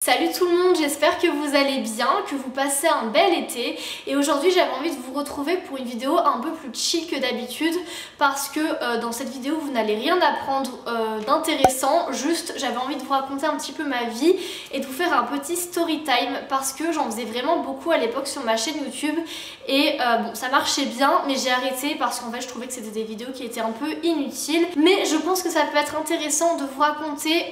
Salut tout le monde, j'espère que vous allez bien, que vous passez un bel été et aujourd'hui j'avais envie de vous retrouver pour une vidéo un peu plus chill que d'habitude parce que dans cette vidéo vous n'allez rien apprendre d'intéressant, juste j'avais envie de vous raconter un petit peu ma vie et de vous faire un petit story time parce que j'en faisais vraiment beaucoup à l'époque sur ma chaîne YouTube et bon ça marchait bien mais j'ai arrêté parce qu'en fait je trouvais que c'était des vidéos qui étaient un peu inutiles, mais je pense que ça peut être intéressant de vous raconter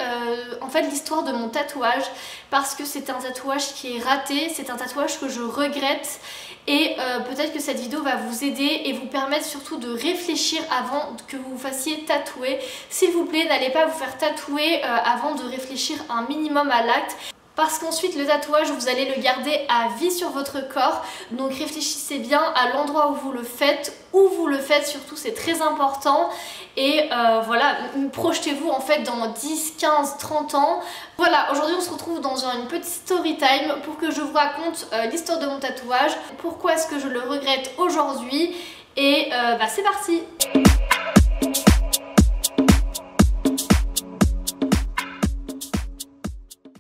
en fait l'histoire de mon tatouage parce que c'est un tatouage qui est raté, c'est un tatouage que je regrette et peut-être que cette vidéo va vous aider et vous permettre surtout de réfléchir avant que vous vous fassiez tatouer. S'il vous plaît, n'allez pas vous faire tatouer avant de réfléchir un minimum à l'acte. Parce qu'ensuite le tatouage vous allez le garder à vie sur votre corps, donc réfléchissez bien à l'endroit où vous le faites surtout, c'est très important. Et voilà, projetez-vous en fait dans 10, 15, 30 ans. Voilà, aujourd'hui on se retrouve dans une petite story time pour que je vous raconte l'histoire de mon tatouage, pourquoi est-ce que je le regrette aujourd'hui et c'est parti.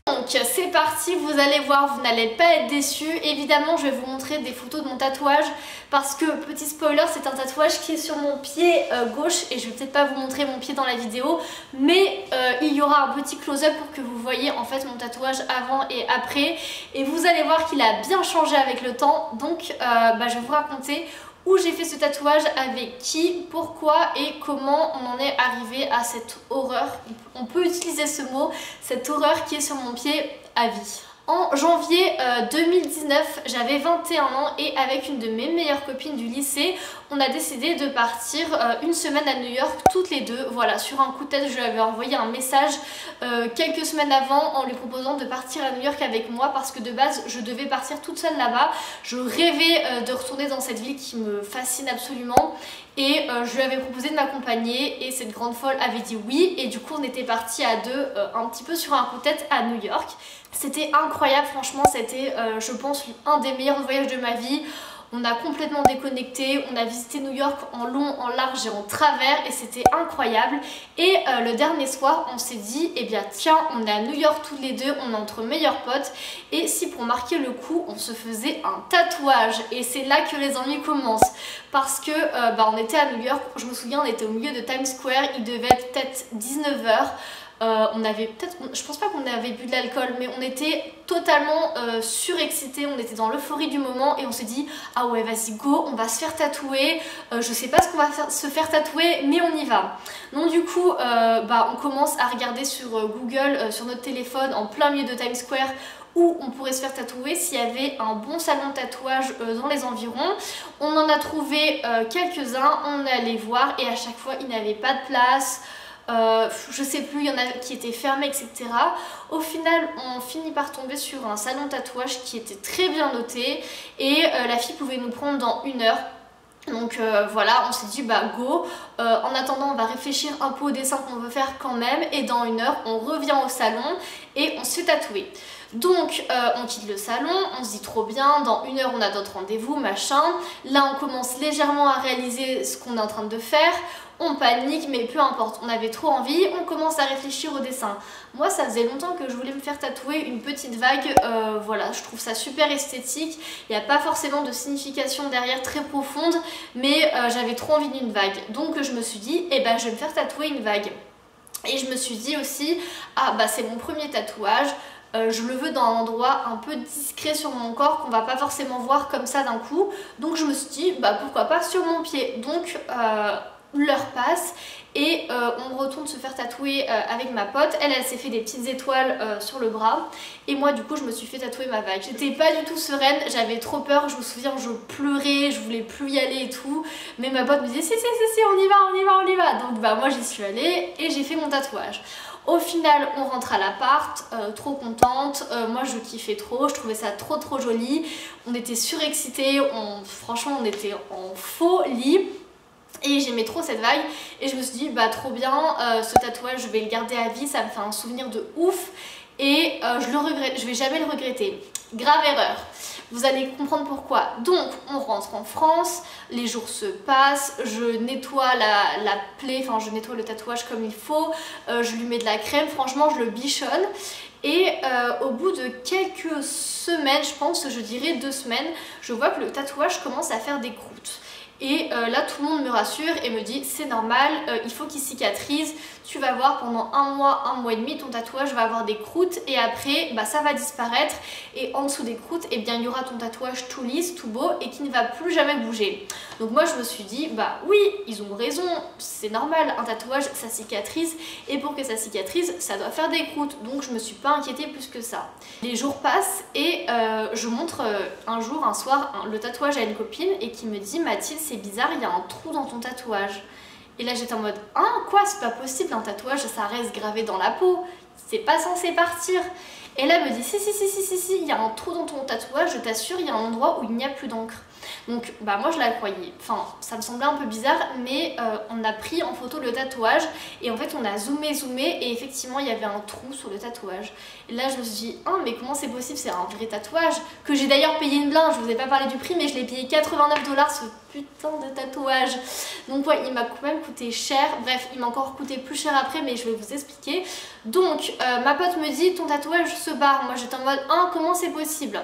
Donc c'est parti, vous allez voir, vous n'allez pas être déçus. Évidemment je vais vous montrer des photos de mon tatouage parce que, petit spoiler, c'est un tatouage qui est sur mon pied gauche et je vais peut-être pas vous montrer mon pied dans la vidéo, mais il y aura un petit close-up pour que vous voyez en fait mon tatouage avant et après et vous allez voir qu'il a bien changé avec le temps. Donc je vais vous raconter où j'ai fait ce tatouage, avec qui, pourquoi et comment on en est arrivé à cette horreur, on peut utiliser ce mot, cette horreur qui est sur mon pied à vie. En janvier 2019, j'avais 21 ans et avec une de mes meilleures copines du lycée, on a décidé de partir une semaine à New York toutes les deux. Voilà, sur un coup de tête, je lui avais envoyé un message quelques semaines avant en lui proposant de partir à New York avec moi parce que de base, je devais partir toute seule là-bas. Je rêvais de retourner dans cette ville qui me fascine absolument et je lui avais proposé de m'accompagner et cette grande folle avait dit oui et du coup on était partis à deux un petit peu sur un coup de tête à New York. C'était incroyable, franchement, c'était je pense un des meilleurs voyages de ma vie. On a complètement déconnecté, on a visité New York en long, en large et en travers et c'était incroyable. Et le dernier soir, on s'est dit, eh bien tiens, on est à New York tous les deux, on est entre meilleurs potes. Et si pour marquer le coup, on se faisait un tatouage. Et c'est là que les ennuis commencent. Parce que on était à New York, je me souviens, on était au milieu de Times Square, il devait être peut-être 19 h. On avait peut-être, je pense pas qu'on avait bu de l'alcool, mais on était totalement surexcités, on était dans l'euphorie du moment et on s'est dit ah ouais vas-y go, on va se faire tatouer, je sais pas ce qu'on va se faire tatouer mais on y va. Donc du coup on commence à regarder sur Google, sur notre téléphone en plein milieu de Times Square où on pourrait se faire tatouer s'il y avait un bon salon de tatouage dans les environs. On en a trouvé quelques-uns, on est allé voir et à chaque fois il n'y avait pas de place. Je sais plus, il y en a qui étaient fermés, etc. Au final, on finit par tomber sur un salon de tatouage qui était très bien noté et la fille pouvait nous prendre dans 1 heure. Donc voilà, on s'est dit go, en attendant on va réfléchir un peu au dessin qu'on veut faire quand même et dans 1 heure on revient au salon et on se fait tatouer. Donc on quitte le salon, on se dit trop bien, dans 1 heure on a d'autres rendez-vous, machin. Là on commence légèrement à réaliser ce qu'on est en train de faire. On panique mais peu importe, on avait trop envie, on commence à réfléchir au dessin. Moi ça faisait longtemps que je voulais me faire tatouer une petite vague, voilà, je trouve ça super esthétique. Il n'y a pas forcément de signification derrière très profonde, mais j'avais trop envie d'une vague. Donc je me suis dit, je vais me faire tatouer une vague. Et je me suis dit aussi, c'est mon premier tatouage. Je le veux dans un endroit un peu discret sur mon corps qu'on va pas forcément voir comme ça d'un coup. Donc je me suis dit pourquoi pas sur mon pied. Donc l'heure passe et on retourne se faire tatouer avec ma pote. Elle s'est fait des petites étoiles sur le bras et moi du coup je me suis fait tatouer ma vague. J'étais pas du tout sereine, j'avais trop peur, je me souviens je pleurais, je voulais plus y aller et tout, mais ma pote me disait si on y va. Donc moi j'y suis allée et j'ai fait mon tatouage. Au final on rentre à l'appart, trop contente, moi je kiffais trop, je trouvais ça trop joli, on était surexcités, franchement on était en folie. Et j'aimais trop cette vague et je me suis dit trop bien, ce tatouage je vais le garder à vie, ça me fait un souvenir de ouf et je vais jamais le regretter. Grave erreur. Vous allez comprendre pourquoi. Donc on rentre en France, les jours se passent, je nettoie la plaie, enfin je nettoie le tatouage comme il faut, je lui mets de la crème, franchement je le bichonne. Et au bout de quelques semaines, je pense, je dirais 2 semaines, je vois que le tatouage commence à faire des croûtes. Et là tout le monde me rassure et me dit c'est normal, il faut qu'il cicatrise, tu vas voir pendant un mois et demi ton tatouage va avoir des croûtes et après bah, ça va disparaître et en dessous des croûtes eh bien il y aura ton tatouage tout lisse, tout beau et qui ne va plus jamais bouger. Donc moi je me suis dit bah oui ils ont raison, c'est normal, un tatouage ça cicatrise et pour que ça cicatrise ça doit faire des croûtes, donc je me suis pas inquiétée plus que ça. Les jours passent et je montre un soir le tatouage à une copine et qui me dit Mathilde c'est bizarre, il y a un trou dans ton tatouage. Et là j'étais en mode hein quoi, c'est pas possible, un tatouage ça reste gravé dans la peau, c'est pas censé partir. Et là elle me dit si, il y a un trou dans ton tatouage, je t'assure, il y a un endroit où il n'y a plus d'encre. Donc bah moi je la croyais, enfin ça me semblait un peu bizarre mais on a pris en photo le tatouage et en fait on a zoomé et effectivement il y avait un trou sur le tatouage. Et là je me suis dit ah mais comment c'est possible, c'est un vrai tatouage que j'ai d'ailleurs payé une blinde, je vous ai pas parlé du prix mais je l'ai payé 89 $ ce putain de tatouage. Donc ouais il m'a quand même coûté cher, bref il m'a encore coûté plus cher après mais je vais vous expliquer. Donc ma pote me dit ton tatouage se barre, moi j'étais en mode ah comment c'est possible.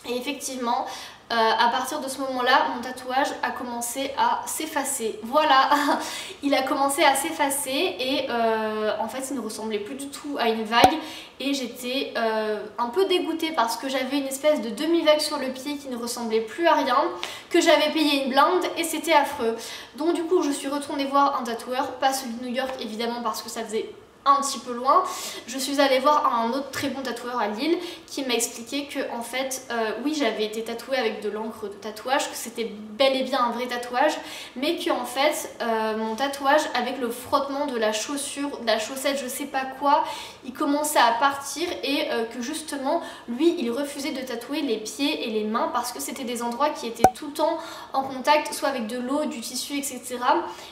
Et effectivement à partir de ce moment-là, mon tatouage a commencé à s'effacer. Voilà, il a commencé à s'effacer et en fait il ne ressemblait plus du tout à une vague et j'étais un peu dégoûtée parce que j'avais une espèce de demi-vague sur le pied qui ne ressemblait plus à rien, que j'avais payé une blinde et c'était affreux. Donc du coup je suis retournée voir un tatoueur, pas celui de New York évidemment parce que ça faisait un petit peu loin. Je suis allée voir un autre très bon tatoueur à Lille qui m'a expliqué que en fait oui j'avais été tatouée avec de l'encre de tatouage, que c'était bel et bien un vrai tatouage mais que en fait mon tatouage avec le frottement de la chaussure, de la chaussette, je sais pas quoi, il commençait à partir et que justement lui il refusait de tatouer les pieds et les mains parce que c'était des endroits qui étaient tout le temps en contact soit avec de l'eau, du tissu etc.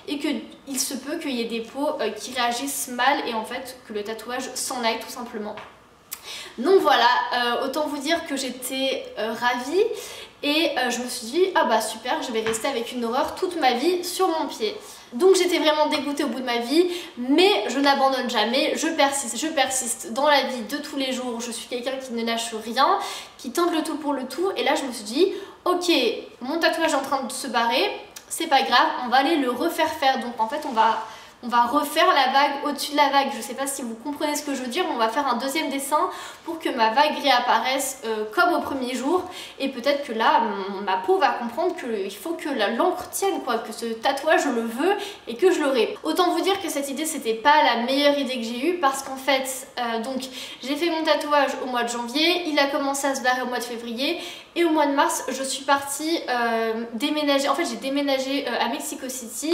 et qu'il se peut qu'il y ait des peaux qui réagissent mal et en fait que le tatouage s'en aille tout simplement. Donc voilà, autant vous dire que j'étais ravie et je me suis dit ah bah super, je vais rester avec une horreur toute ma vie sur mon pied. Donc j'étais vraiment dégoûtée au bout de ma vie, mais je n'abandonne jamais, je persiste dans la vie de tous les jours, je suis quelqu'un qui ne lâche rien, qui tente le tout pour le tout et là je me suis dit ok, mon tatouage est en train de se barrer, c'est pas grave, on va aller le refaire faire, donc en fait on va refaire la vague au-dessus de la vague. Je sais pas si vous comprenez ce que je veux dire, on va faire un deuxième dessin pour que ma vague réapparaisse comme au premier jour et peut-être que là ma peau va comprendre qu'il faut que l'encre tienne quoi, que ce tatouage je le veux et que je l'aurai. Autant vous dire que cette idée c'était pas la meilleure idée que j'ai eue parce qu'en fait donc j'ai fait mon tatouage au mois de janvier, il a commencé à se barrer au mois de février et au mois de mars je suis partie déménager, en fait j'ai déménagé à Mexico City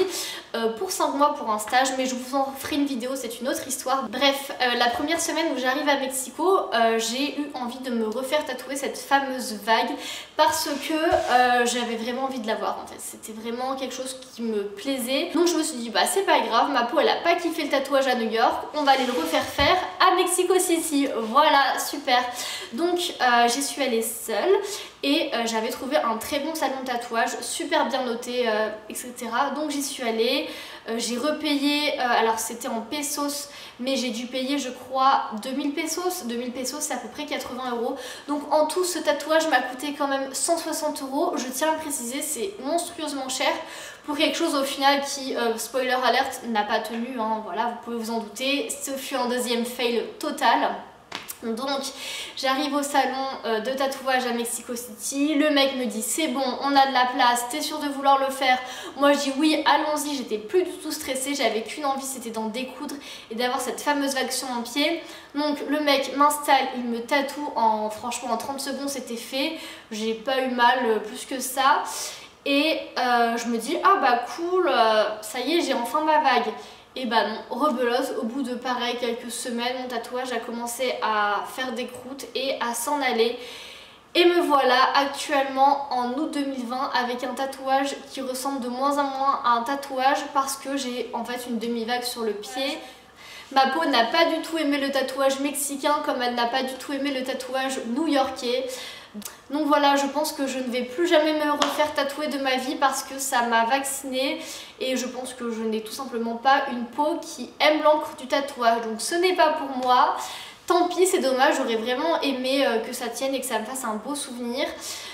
pour 5 mois pour un stage mais je vous en ferai une vidéo, c'est une autre histoire. Bref, la première semaine où j'arrive à Mexico, j'ai eu envie de me refaire tatouer cette fameuse vague parce que j'avais vraiment envie de la voir en fait. C'était vraiment quelque chose qui me plaisait. Donc je me suis dit bah c'est pas grave, ma peau elle a pas kiffé le tatouage à New York, on va aller le refaire faire à Mexico City. Voilà, super. Donc j'y suis allée seule et j'avais trouvé un très bon salon de tatouage, super bien noté, etc. Donc j'y suis allée, j'ai repayé, alors c'était en pesos, mais j'ai dû payer je crois 2000 pesos. 2000 pesos c'est à peu près 80 €. Donc en tout ce tatouage m'a coûté quand même 160 €. Je tiens à le préciser, c'est monstrueusement cher pour quelque chose au final qui, spoiler alert, n'a pas tenu, hein, voilà, vous pouvez vous en douter. Ce fut un deuxième fail total. Donc j'arrive au salon de tatouage à Mexico City, le mec me dit c'est bon, on a de la place, t'es sûr de vouloir le faire? Moi je dis oui, allons-y, j'étais plus du tout stressée, j'avais qu'une envie, c'était d'en découdre et d'avoir cette fameuse vague sur mon pied. Donc le mec m'installe, il me tatoue franchement en 30 secondes c'était fait, j'ai pas eu mal plus que ça. Et je me dis ah bah cool, ça y est j'ai enfin ma vague. Et bah non, rebelote, au bout de pareil quelques semaines, mon tatouage a commencé à faire des croûtes et à s'en aller. Et me voilà actuellement en août 2020 avec un tatouage qui ressemble de moins en moins à un tatouage parce que j'ai en fait une demi-vague sur le pied. Ma peau n'a pas du tout aimé le tatouage mexicain comme elle n'a pas du tout aimé le tatouage new-yorkais. Donc voilà, je pense que je ne vais plus jamais me refaire tatouer de ma vie parce que ça m'a vaccinée et je pense que je n'ai tout simplement pas une peau qui aime l'encre du tatouage. Donc ce n'est pas pour moi. Tant pis, c'est dommage, j'aurais vraiment aimé que ça tienne et que ça me fasse un beau souvenir.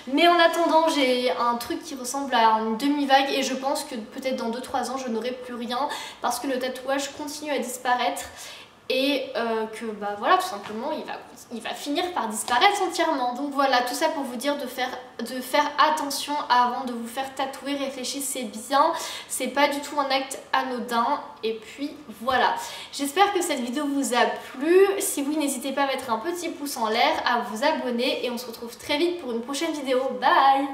Mais en attendant, j'ai un truc qui ressemble à une demi-vague et je pense que peut-être dans 2-3 ans, je n'aurai plus rien parce que le tatouage continue à disparaître et que bah voilà, tout simplement, il va finir par disparaître entièrement. Donc voilà, tout ça pour vous dire de faire attention avant de vous faire tatouer, réfléchissez bien, c'est pas du tout un acte anodin. Et puis voilà, j'espère que cette vidéo vous a plu. Si oui, n'hésitez pas à mettre un petit pouce en l'air, à vous abonner et on se retrouve très vite pour une prochaine vidéo. Bye!